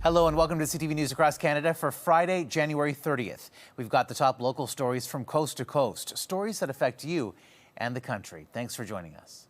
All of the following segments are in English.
Hello and welcome to CTV News Across Canada for Friday, January 30th. We've got the top local stories from coast to coast, stories that affect you and the country. Thanks for joining us.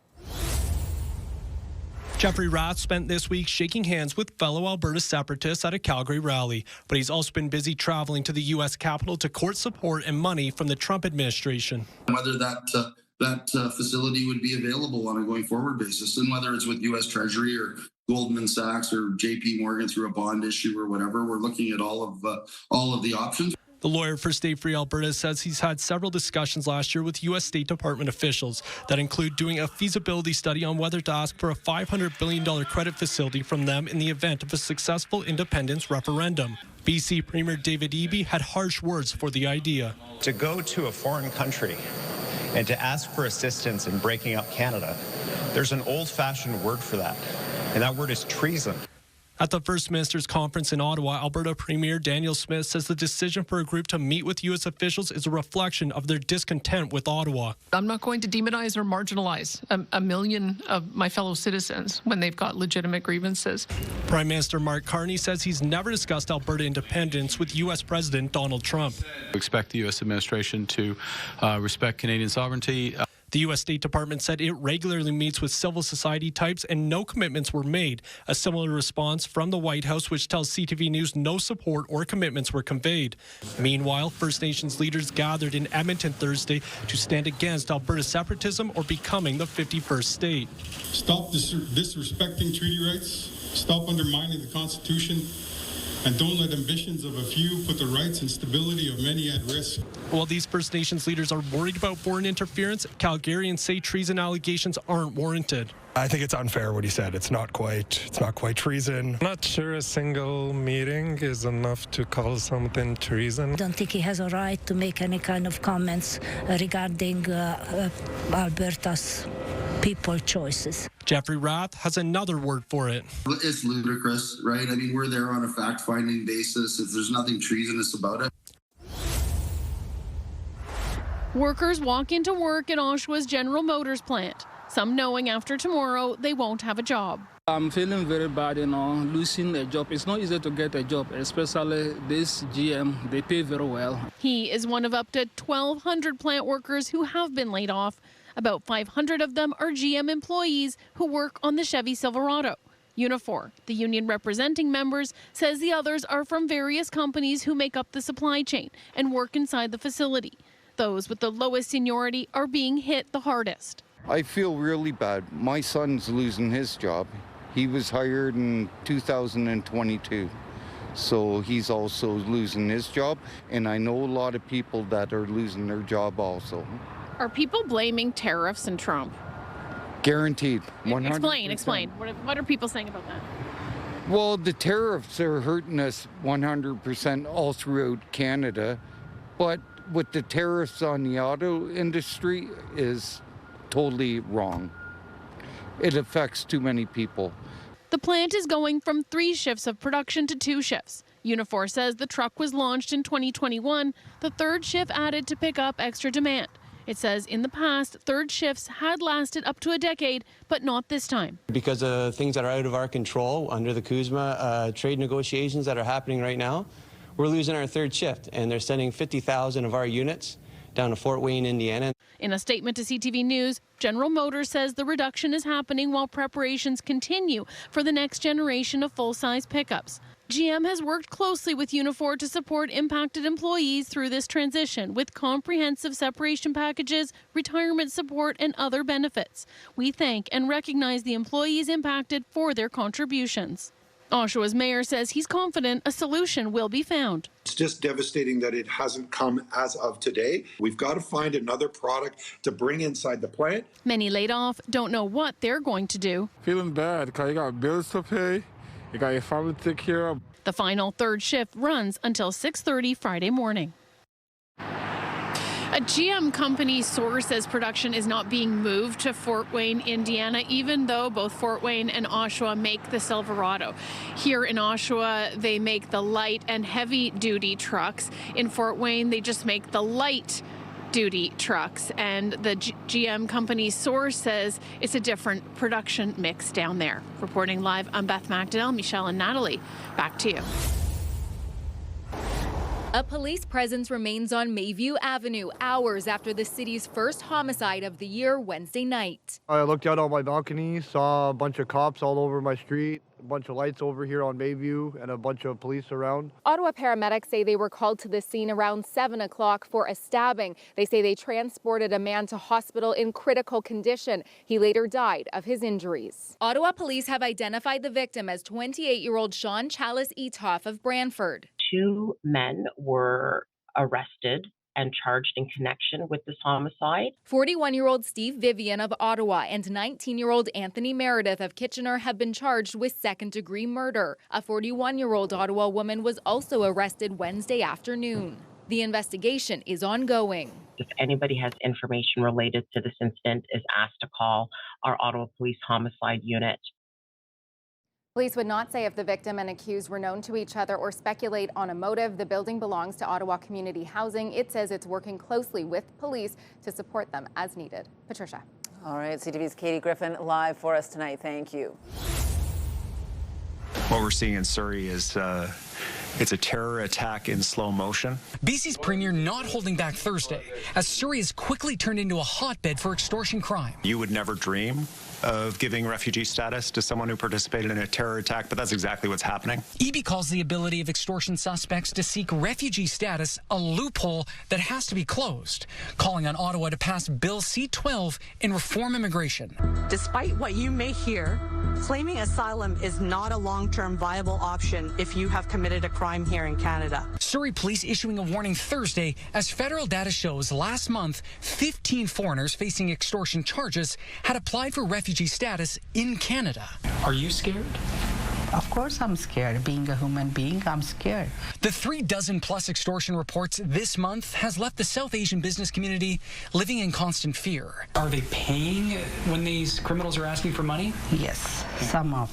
Jeffrey Rath spent this week shaking hands with fellow Alberta separatists at a Calgary rally, but he's also been busy traveling to the U.S. Capitol to court support and money from the Trump administration. Whether that facility would be available on a going forward basis, and whether it's with U.S. Treasury or Goldman Sachs or J.P. Morgan through a bond issue or whatever, we're looking at all of the options. The lawyer for Stay Free Alberta says he's had several discussions last year with U.S. State Department officials that include doing a feasibility study on whether to ask for a $500 billion credit facility from them in the event of a successful independence referendum. BC Premier David Eby had harsh words for the idea. To go to a foreign country and to ask for assistance in breaking up Canada, there's an old-fashioned word for that, and that word is treason. At the First Minister's Conference in Ottawa, Alberta Premier Daniel Smith says the decision for a group to meet with U.S. officials is a reflection of their discontent with Ottawa. I'm not going to demonize or marginalize a million of my fellow citizens when they've got legitimate grievances. Prime Minister Mark Carney says he's never discussed Alberta independence with U.S. President Donald Trump. We expect the U.S. administration to respect Canadian sovereignty. The U.S. State Department said it regularly meets with civil society types and no commitments were made. A similar response from the White House, which tells CTV News no support or commitments were conveyed. Meanwhile, First Nations leaders gathered in Edmonton Thursday to stand against Alberta's separatism or becoming the 51st state. Stop disrespecting treaty rights, stop undermining the Constitution, and don't let ambitions of a few put the rights and stability of many at risk. While these First Nations leaders are worried about foreign interference, Calgarians say treason allegations aren't warranted. I think it's unfair what he said. It's not quite treason. I'm not sure a single meeting is enough to call something treason. I don't think he has a right to make any kind of comments regarding Alberta's people choices. Jeffrey Rath has another word for it. It's ludicrous, right? I mean, we're there on a fact-finding basis. If there's nothing treasonous about it. Workers walk into work at Oshawa's General Motors plant, some knowing after tomorrow they won't have a job. I'm feeling very bad, losing a job. It's not easy to get a job, especially this GM. They pay very well. He is one of up to 1,200 plant workers who have been laid off. About 500 of them are GM employees who work on the Chevy Silverado. Unifor, the union representing members, says the others are from various companies who make up the supply chain and work inside the facility. Those with the lowest seniority are being hit the hardest. I feel really bad. My son's losing his job. He was hired in 2022. So he's also losing his job. And I know a lot of people that are losing their job also. Are people blaming tariffs and Trump? Guaranteed. 100%. Explain. What are people saying about that? Well, the tariffs are hurting us 100% all throughout Canada. But with the tariffs on the auto industry is totally wrong. It affects too many people. The plant is going from 3 shifts of production to 2 shifts. Unifor says the truck was launched in 2021, the 3rd shift added to pick up extra demand. It says in the past, 3rd shifts had lasted up to a decade, but not this time. Because of things that are out of our control under the CUSMA trade negotiations that are happening right now, we're losing our 3rd shift, and they're sending 50,000 of our units down to Fort Wayne, Indiana. In a statement to CTV News, General Motors says the reduction is happening while preparations continue for the next generation of full-size pickups. GM has worked closely with Unifor to support impacted employees through this transition with comprehensive separation packages, retirement support, and other benefits. We thank and recognize the employees impacted for their contributions. Oshawa's mayor says he's confident a solution will be found. It's just devastating that it hasn't come as of today. We've got to find another product to bring inside the plant. Many laid off don't know what they're going to do. Feeling bad because you got bills to pay, you got your family to take care of. The final 3rd shift runs until 6:30 Friday morning. A GM company source says production is not being moved to Fort Wayne, Indiana, even though both Fort Wayne and Oshawa make the Silverado. Here in Oshawa, they make the light and heavy duty trucks. In Fort Wayne, they just make the light duty trucks. And the GM company's source says it's a different production mix down there. Reporting live, I'm Beth McDonnell, Michelle and Natalie. Back to you. A police presence remains on Mayview Avenue hours after the city's first homicide of the year Wednesday night. I looked out on my balcony, saw a bunch of cops all over my street, a bunch of lights over here on Mayview, and a bunch of police around. Ottawa paramedics say they were called to the scene around 7 o'clock for a stabbing. They say they transported a man to hospital in critical condition. He later died of his injuries. Ottawa police have identified the victim as 28-year-old Sean Chalice Etoff of Brantford. 2 men were arrested and charged in connection with this homicide. 41-year-old Steve Vivian of Ottawa and 19-year-old Anthony Meredith of Kitchener have been charged with second-degree murder. A 41-year-old Ottawa woman was also arrested Wednesday afternoon. The investigation is ongoing. If anybody has information related to this incident, is asked to call our Ottawa Police Homicide Unit. Police would not say if the victim and accused were known to each other or speculate on a motive. The building belongs to Ottawa Community Housing. It says it's working closely with police to support them as needed. Patricia. All right, CTV's Katie Griffin live for us tonight. Thank you. What we're seeing in Surrey is it's a terror attack in slow motion. BC's premier not holding back Thursday as Surrey has quickly turned into a hotbed for extortion crime. You would never dream of giving refugee status to someone who participated in a terror attack, but that's exactly what's happening. Eby calls the ability of extortion suspects to seek refugee status a loophole that has to be closed, calling on Ottawa to pass Bill C-12 and reform immigration. Despite what you may hear, claiming asylum is not a long-term viable option if you have committed a crime here in Canada. Surrey police issuing a warning Thursday as federal data shows last month 15 foreigners facing extortion charges had applied for refugee status in Canada. Are you scared? Of course I'm scared. Being a human being, I'm scared. The 3-dozen-plus extortion reports this month has left the South Asian business community living in constant fear. Are they paying when these criminals are asking for money? Yes, some of.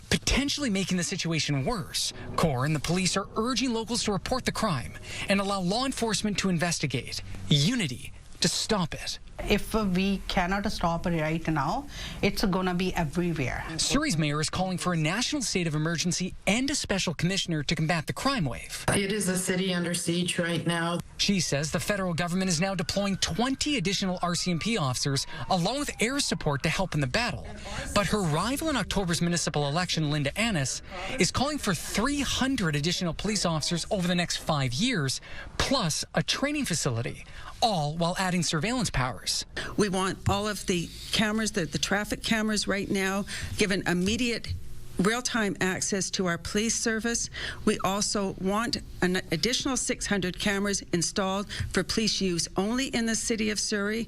Potentially making the situation worse. CORE and the police are urging locals to report the crime and allow law enforcement to investigate. Unity to stop it. If we cannot stop it right now, it's going to be everywhere. Surrey's mayor is calling for a national state of emergency and a special commissioner to combat the crime wave. It is a city under siege right now. She says the federal government is now deploying 20 additional RCMP officers along with air support to help in the battle. But her rival in October's municipal election, Linda Annis, is calling for 300 additional police officers over the next 5 years, plus a training facility, all while adding surveillance powers. We want all of the cameras, the traffic cameras right now, given immediate real-time access to our police service. We also want an additional 600 cameras installed for police use only in the city of Surrey.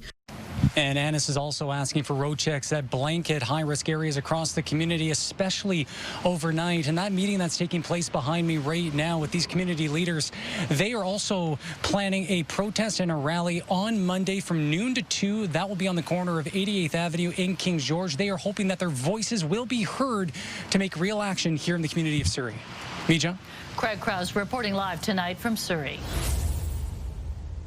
And Annis is also asking for road checks that blanket high-risk areas across the community, especially overnight. And that meeting that's taking place behind me right now with these community leaders, they are also planning a protest and a rally on Monday from noon to 2. That will be on the corner of 88th Avenue in King George. They are hoping that their voices will be heard to make real action here in the community of Surrey. Mija? Craig Krause reporting live tonight from Surrey.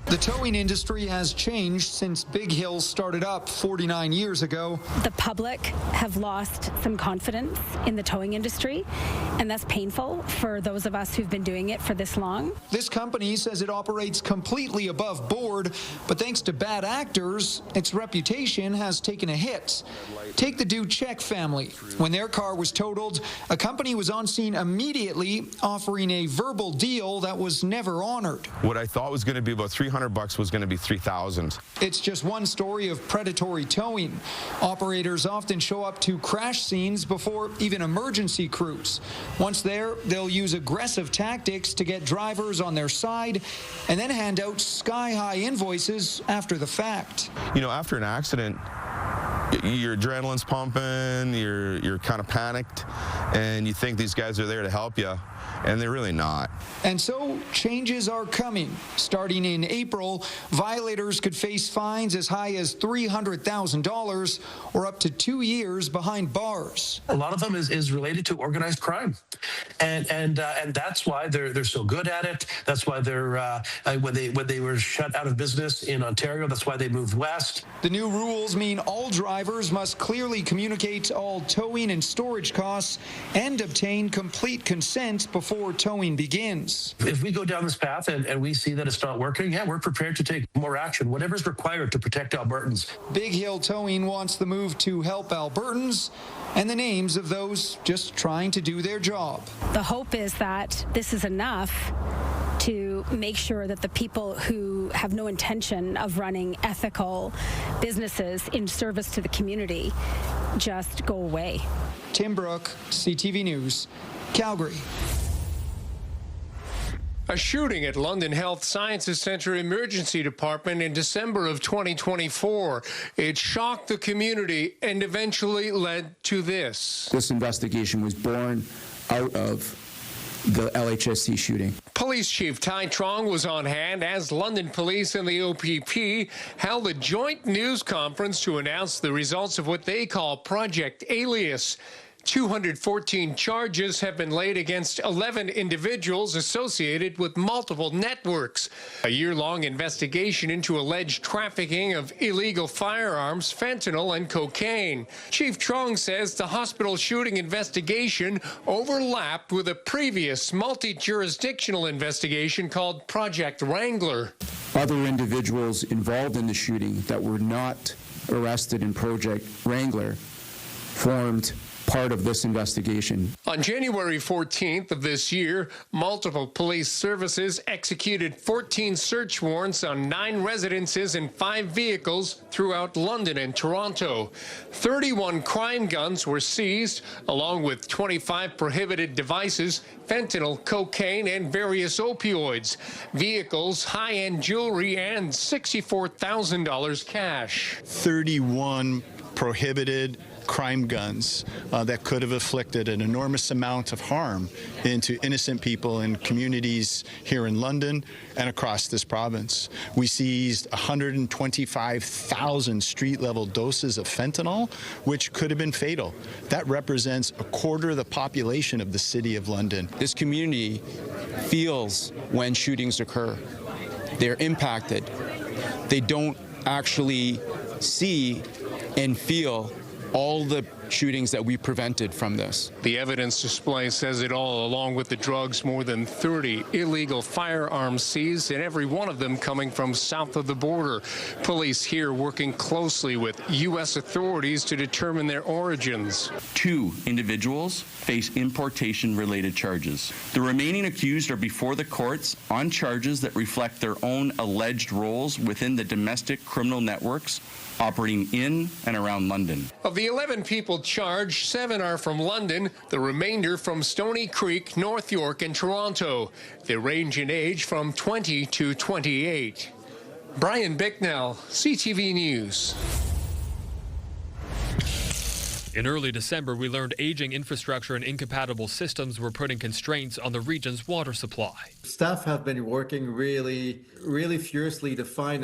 The towing industry has changed since Big Hill started up 49 years ago. The public have lost some confidence in the towing industry, and that's painful for those of us who've been doing it for this long. This company says it operates completely above board, but thanks to bad actors, its reputation has taken a hit. Take the Duchek family. When their car was totaled, a company was on scene immediately offering a verbal deal that was never honored. What I thought was going to be about $300 was going to be $3,000. It's just one story of predatory towing. Operators often show up to crash scenes before even emergency crews. Once there, they'll use aggressive tactics to get drivers on their side and then hand out sky-high invoices after the fact. You know, after an accident, Your adrenaline's pumping, you're kind of panicked, and you think these guys are there to help you, and they're really not. And so changes are coming. Starting in April, violators could face fines as high as $300,000 or up to 2 years behind bars. A lot of them is related to organized crime, and that's why they're so good at it. That's why they're when they were shut out of business in Ontario, that's why they moved west. The new rules mean all drivers must clearly communicate all towing and storage costs and obtain complete consent before towing begins. If we go down this path and we see that it's not working, yeah, we're prepared to take more action, whatever's required to protect Albertans. Big Hill Towing wants the move to help Albertans and the names of those just trying to do their job. The hope is that this is enough to make sure that the people who have no intention of running ethical businesses in service to the community just go away. Tim Brooke, CTV News, Calgary. A shooting at London Health Sciences Centre Emergency Department in December of 2024. It shocked the community and eventually led to this. This investigation was born out of the LHSC shooting. Police Chief Tai Trong was on hand as London Police and the OPP held a joint news conference to announce the results of what they call Project Alias. 214 charges have been laid against 11 individuals associated with multiple networks. A year-long investigation into alleged trafficking of illegal firearms, fentanyl, and cocaine. Chief Trong says the hospital shooting investigation overlapped with a previous multi-jurisdictional investigation called Project Wrangler. Other individuals involved in the shooting that were not arrested in Project Wrangler formed part of this investigation. On January 14th of this year, multiple police services executed 14 search warrants on 9 residences and 5 vehicles throughout London and Toronto. 31 crime guns were seized, along with 25 prohibited devices, fentanyl, cocaine, and various opioids, vehicles, high-end jewelry, and $64,000 cash. 31 prohibited crime guns that could have inflicted an enormous amount of harm into innocent people in communities here in London and across this province. We seized 125,000 street-level doses of fentanyl, which could have been fatal. That represents a quarter of the population of the City of London. This community feels when shootings occur. They're impacted. They don't actually see and feel all the shootings that we prevented from this. The evidence display says it all, along with the drugs, more than 30 illegal firearms seized, and every one of them coming from south of the border. Police here working closely with U.S. authorities to determine their origins. 2 individuals face importation-related charges. The remaining accused are before the courts on charges that reflect their own alleged roles within the domestic criminal networks operating in and around London. Of the 11 people charged, 7 are from London, the remainder from Stony Creek, North York, and Toronto. They range in age from 20 to 28. Brian Bicknell, CTV News. In early December, we learned aging infrastructure and incompatible systems were putting constraints on the region's water supply. Staff have been working really furiously to find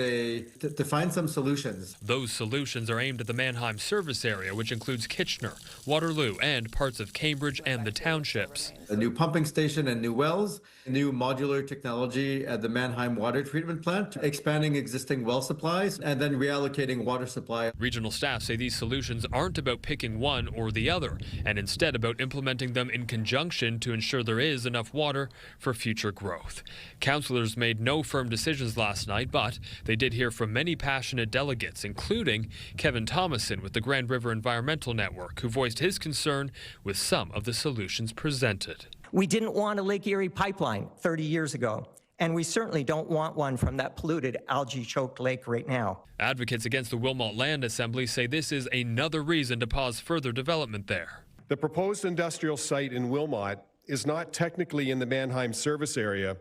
some solutions. Those solutions are aimed at the Mannheim service area, which includes Kitchener, Waterloo, and parts of Cambridge and the townships. A new pumping station and new wells, new modular technology at the Mannheim water treatment plant, expanding existing well supplies, and then reallocating water supply. Regional staff say these solutions aren't about picking one or the other, and instead about implementing them in conjunction to ensure there is enough water for future growth. Councillors made no firm decisions last night, but they did hear from many passionate delegates, including Kevin Thomason with the Grand River Environmental Network, who voiced his concern with some of the solutions presented. We didn't want a Lake Erie pipeline 30 years ago, and we certainly don't want one from that polluted, algae-choked lake right now. Advocates against the Wilmot Land Assembly say this is another reason to pause further development there. The proposed industrial site in Wilmot is not technically in the Mannheim service area,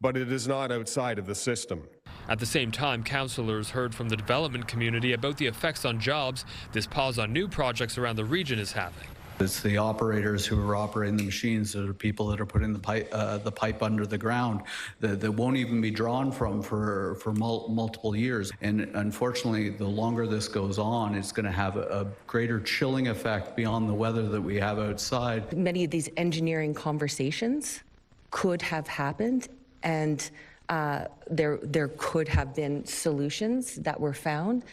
but it is not outside of the system. At the same time, councillors heard from the development community about the effects on jobs this pause on new projects around the region is having. It's the operators who are operating the machines, that are people that are putting the pipe under the ground that won't even be drawn from for multiple years. And unfortunately, the longer this goes on, it's going to have a greater chilling effect beyond the weather that we have outside. Many of these engineering conversations could have happened, and there could have been solutions that were found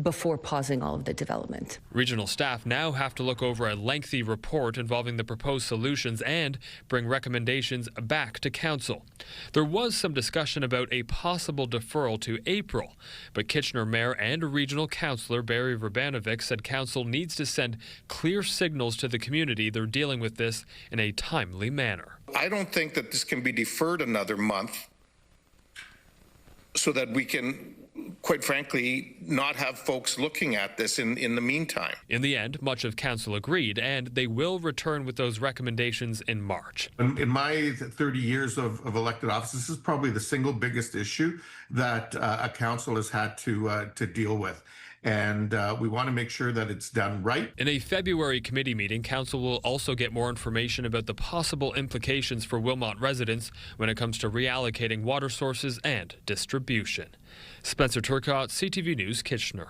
before pausing all of the development. Regional staff now have to look over a lengthy report involving the proposed solutions and bring recommendations back to council. There was some discussion about a possible deferral to April, but Kitchener Mayor and Regional Councillor Barry Rabanovic said council needs to send clear signals to the community they're dealing with this in a timely manner. I don't think that this can be deferred another month so that we can, quite frankly, not have folks looking at this in the meantime. In the end, much of council agreed, and they will return with those recommendations in March. In my 30 years of elected office, this is probably the single biggest issue that a council has had to deal with. And we want to make sure that it's done right. In a February committee meeting, council will also get more information about the possible implications for Wilmot residents when it comes to reallocating water sources and distribution. Spencer Turcott, CTV News, Kitchener.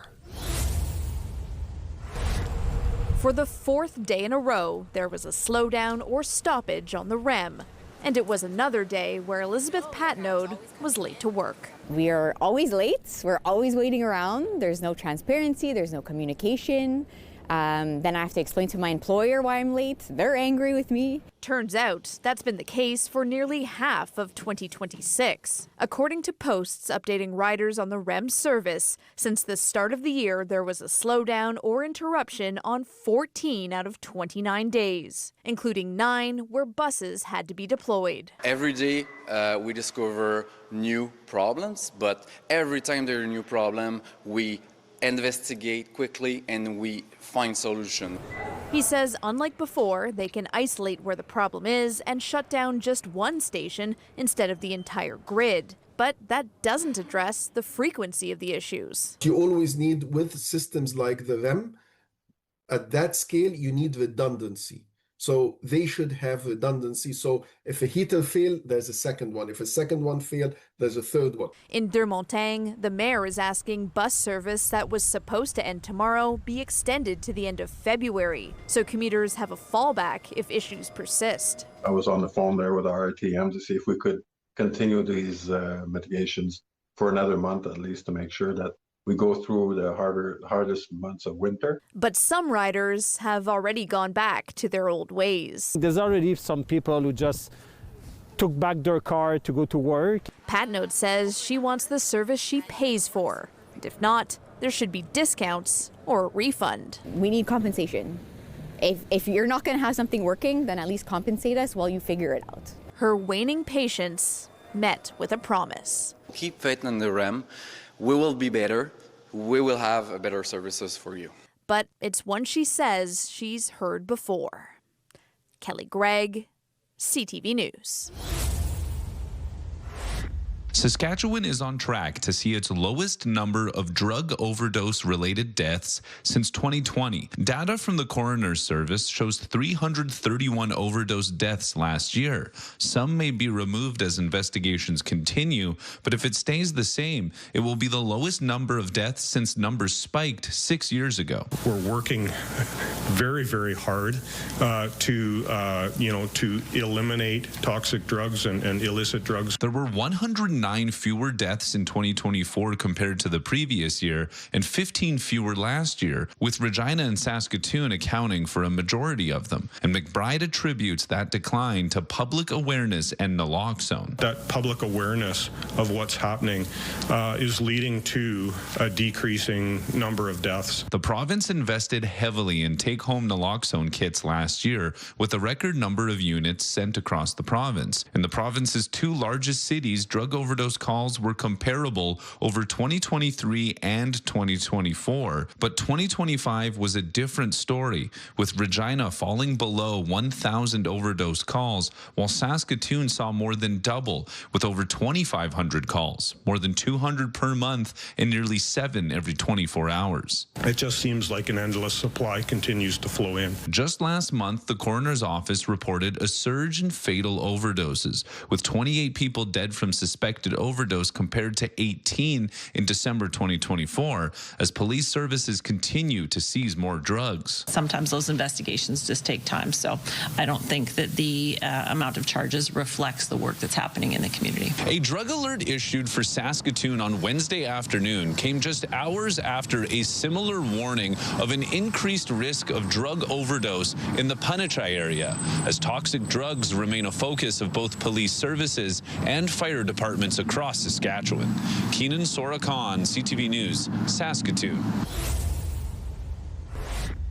For the fourth day in a row, there was a slowdown or stoppage on the REM. And it was another day where Elizabeth Patnode was late to work. We are always late. We're always waiting around. There's no transparency. There's no communication. Then I have to explain to my employer why I'm late. They're angry with me. Turns out that's been the case for nearly half of 2026. According to posts updating riders on the REM service, since the start of the year, there was a slowdown or interruption on 14 out of 29 days, including 9 where buses had to be deployed. Every day we discover new problems, but every time there's a new problem, we investigate quickly and we find solution. He says, unlike before, they can isolate where the problem is and shut down just one station instead of the entire grid. But that doesn't address the frequency of the issues. You always need, with systems like the REM, at that scale, you need redundancy. So they should have redundancy. So if a heater failed, there's a second one. If a second one failed, there's a third one. In Dermontagne, the mayor is asking bus service that was supposed to end tomorrow be extended to the end of February, so commuters have a fallback if issues persist. I was on the phone there with our RTM to see if we could continue these mitigations for another month at least, to make sure that we go through the hardest months of winter. But some riders have already gone back to their old ways. There's already some people who just took back their car to go to work. Patnode says she wants the service she pays for. And if not, there should be discounts or a refund. We need compensation. If you're not going to have something working, then at least compensate us while you figure it out. Her waning patience met with a promise. Keep faith in the REM. We will be better. We will have better services for you. But it's one she says she's heard before. Kelly Gregg, CTV News. Saskatchewan is on track to see its lowest number of drug overdose-related deaths since 2020. Data from the coroner's service shows 331 overdose deaths last year. Some may be removed as investigations continue, but if it stays the same, it will be the lowest number of deaths since numbers spiked 6 years ago. We're working very, very hard to eliminate toxic drugs and illicit drugs. There were 109 fewer deaths in 2024 compared to the previous year and 15 fewer last year, with Regina and Saskatoon accounting for a majority of them. And McBride attributes that decline to public awareness and naloxone. That public awareness of what's happening is leading to a decreasing number of deaths. The province invested heavily in take-home naloxone kits last year, with a record number of units sent across the province. In the province's 2 largest cities, drug overdose overdose calls were comparable over 2023 and 2024, but 2025 was a different story, with Regina falling below 1,000 overdose calls, while Saskatoon saw more than double, with over 2,500 calls, more than 200 per month and nearly 7 every 24 hours. It just seems like an endless supply continues to flow in. Just last month, the coroner's office reported a surge in fatal overdoses, with 28 people dead from suspected overdose compared to 18 in December 2024, as police services continue to seize more drugs. Sometimes those investigations just take time, so I don't think that the amount of charges reflects the work that's happening in the community. A drug alert issued for Saskatoon on Wednesday afternoon came just hours after a similar warning of an increased risk of drug overdose in the Punachai area, as toxic drugs remain a focus of both police services and fire departments across Saskatchewan. Keenan Sora-Khan, CTV News, Saskatoon.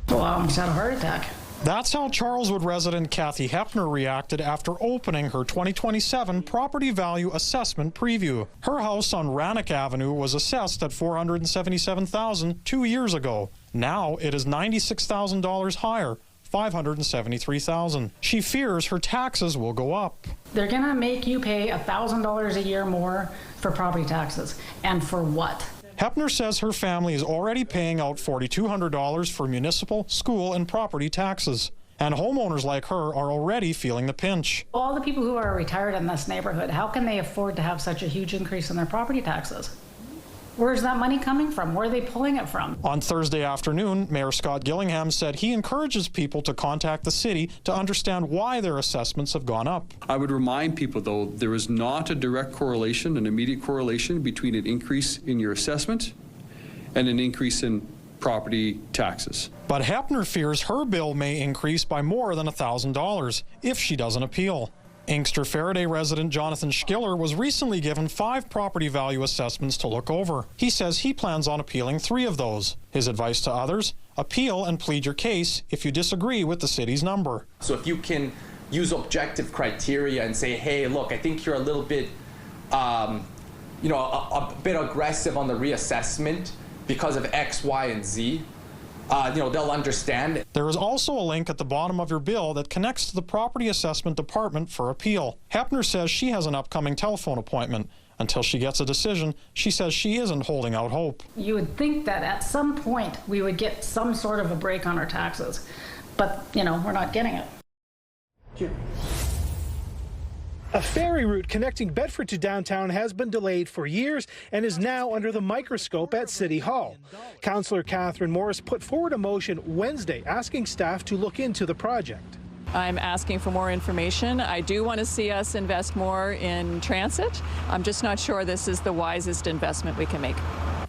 Well, I almost had a heart attack. That's how Charleswood resident Kathy Hepner reacted after opening her 2027 property value assessment preview. Her house on Rannoch Avenue was assessed at $477,000 2 years ago. Now it is $96,000 higher, $573,000. She fears her taxes will go up. They're going to make you pay $1,000 a year more for property taxes. And for what? Hepner says her family is already paying out $4,200 for municipal, school, and property taxes. And homeowners like her are already feeling the pinch. All the people who are retired in this neighborhood, how can they afford to have such a huge increase in their property taxes? Where's that money coming from? Where are they pulling it from? On Thursday afternoon, Mayor Scott Gillingham said he encourages people to contact the city to understand why their assessments have gone up. I would remind people, though, there is not a direct correlation, an immediate correlation between an increase in your assessment and an increase in property taxes. But Hepner fears her bill may increase by more than $1,000 if she doesn't appeal. Inkster Faraday resident Jonathan Schiller was recently given 5 property value assessments to look over. He says he plans on appealing 3 of those. His advice to others: appeal and plead your case if you disagree with the city's number. So if you can use objective criteria and say, hey, look, I think you're a little bit, a bit aggressive on the reassessment because of X, Y, and Z, they'll understand. There is also a link at the bottom of your bill that connects to the Property Assessment Department for appeal. Hepner says she has an upcoming telephone appointment. Until she gets a decision, she says she isn't holding out hope. You would think that at some point we would get some sort of a break on our taxes, but, we're not getting it. A ferry route connecting Bedford to downtown has been delayed for years and is now under the microscope at City Hall. Councillor Catherine Morris put forward a motion Wednesday asking staff to look into the project. I'm asking for more information. I do want to see us invest more in transit. I'm just not sure this is the wisest investment we can make.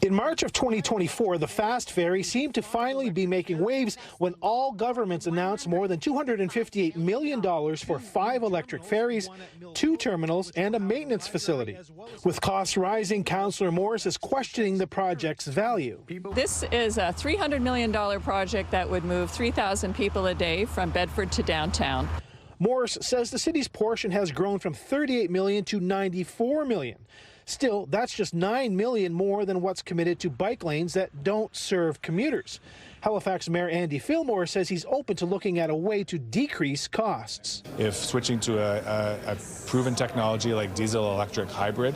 In March of 2024, the fast ferry seemed to finally be making waves when all governments announced more than $258 million for 5 electric ferries, 2 terminals, and a maintenance facility. With costs rising, Councillor Morris is questioning the project's value. This is a $300 million project that would move 3,000 people a day from Bedford to downtown. Morris says the city's portion has grown from $38 million to $94 million. Still, that's just $9 million more than what's committed to bike lanes that don't serve commuters. Halifax Mayor Andy Fillmore says he's open to looking at a way to decrease costs. If switching to a proven technology like diesel-electric hybrid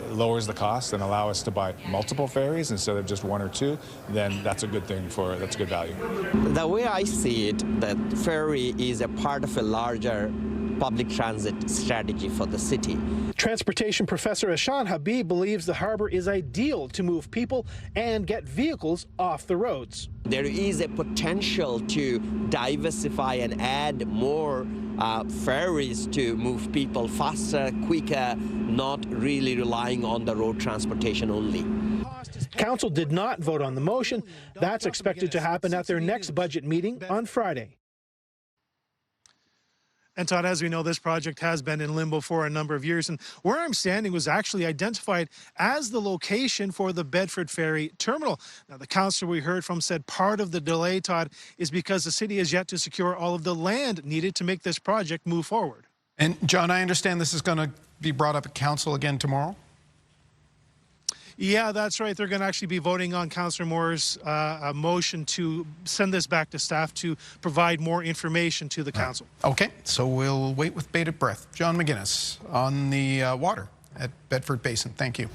lowers the cost and allow us to buy multiple ferries instead of just 1 or 2, then that's a good thing that's good value. The way I see it, that ferry is a part of a larger public transit strategy for the city. Transportation professor Ashan Habib believes the harbor is ideal to move people and get vehicles off the roads. There is a potential to diversify and add more ferries to move people faster, quicker, not really relying on the road transportation only. Council did not vote on the motion. That's expected to happen at their next budget meeting on Friday. And Todd, as we know, this project has been in limbo for a number of years, and where I'm standing was actually identified as the location for the Bedford Ferry Terminal. Now, the councillor we heard from said part of the delay, Todd, is because the city has yet to secure all of the land needed to make this project move forward. And John, I understand this is going to be brought up at council again tomorrow? Yeah, that's right. They're going to actually be voting on Councillor Moore's motion to send this back to staff to provide more information to the council. Okay, so we'll wait with bated breath. John McGuinness on the water at Bedford Basin. Thank you.